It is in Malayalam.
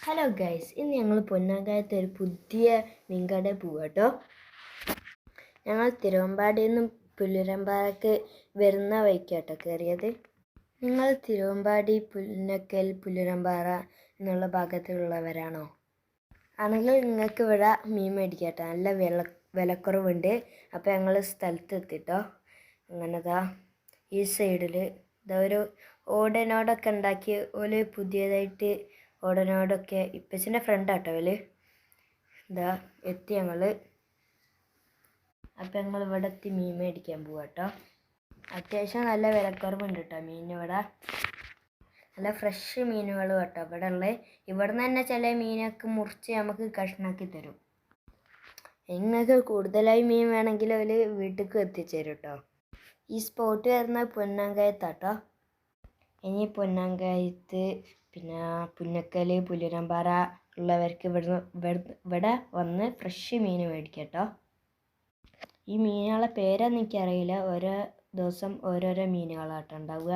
ഹലോ ഗൈസ്, ഇന്ന് ഞങ്ങൾ പൊന്നാങ്കായത്തെ ഒരു പുതിയ മീൻകടയിൽ പോവുക കേട്ടോ. ഞങ്ങൾ തിരുവമ്പാടിയിൽ നിന്നും പുല്ലുരമ്പാറയ്ക്ക് വരുന്ന വഴിക്കാട്ടോ കയറിയത്. നിങ്ങൾ തിരുവമ്പാടി, പുന്നക്കൽ, പുല്ലുരമ്പാറ എന്നുള്ള ഭാഗത്തുള്ളവരാണോ? ആണെങ്കിൽ നിങ്ങൾക്ക് ഇവിടെ മീൻ മേടിക്കാട്ടോ, നല്ല വിലക്കുറവുണ്ട്. അപ്പോൾ ഞങ്ങൾ സ്ഥലത്തെത്തിട്ടോ. അങ്ങനെതാ ഈ സൈഡിൽ ഇതാ ഒരു ഓടനോടൊക്കെ ഉണ്ടാക്കി ഒരു പുതിയതായിട്ട് ഓടനോടൊക്കെ ഇപ്പച്ചിൻ്റെ ഫ്രണ്ടാട്ടോ അവല്. ഇതാ എത്തി ഞങ്ങൾ. അപ്പം ഞങ്ങൾ ഇവിടെ എത്തി മീൻ മേടിക്കാൻ പോവാട്ടോ. അത്യാവശ്യം നല്ല വിലക്കുറവുണ്ട് കേട്ടോ മീനിവിടെ. നല്ല ഫ്രഷ് മീനുകൾ കേട്ടോ ഇവിടെ ഉള്ളത്. ഇവിടെ നിന്ന് തന്നെ ചില മീനൊക്കെ മുറിച്ച് നമുക്ക് കഷ്ണാക്കി തരും. നിങ്ങൾക്ക് കൂടുതലായി മീൻ വേണമെങ്കിൽ അവർ വീട്ടിലേക്ക് എത്തിച്ചേരും കേട്ടോ. ഈ സ്പോട്ട് വരുന്നത് പൊന്നാങ്കായത്താട്ടോ. ഇനി പൊന്നാങ്കായത്ത് പിന്നെ പുന്നക്കൽ, പുല്ലുരമ്പാറ ഉള്ളവർക്ക് ഇവിടെ വന്ന് ഫ്രഷ് മീൻ മേടിക്കാം കേട്ടോ. ഈ മീനുകളെ പേരൊന്നും എനിക്കറിയില്ല. ഓരോ ദിവസം ഓരോരോ മീനുകളാട്ടോ ഉണ്ടാവുക.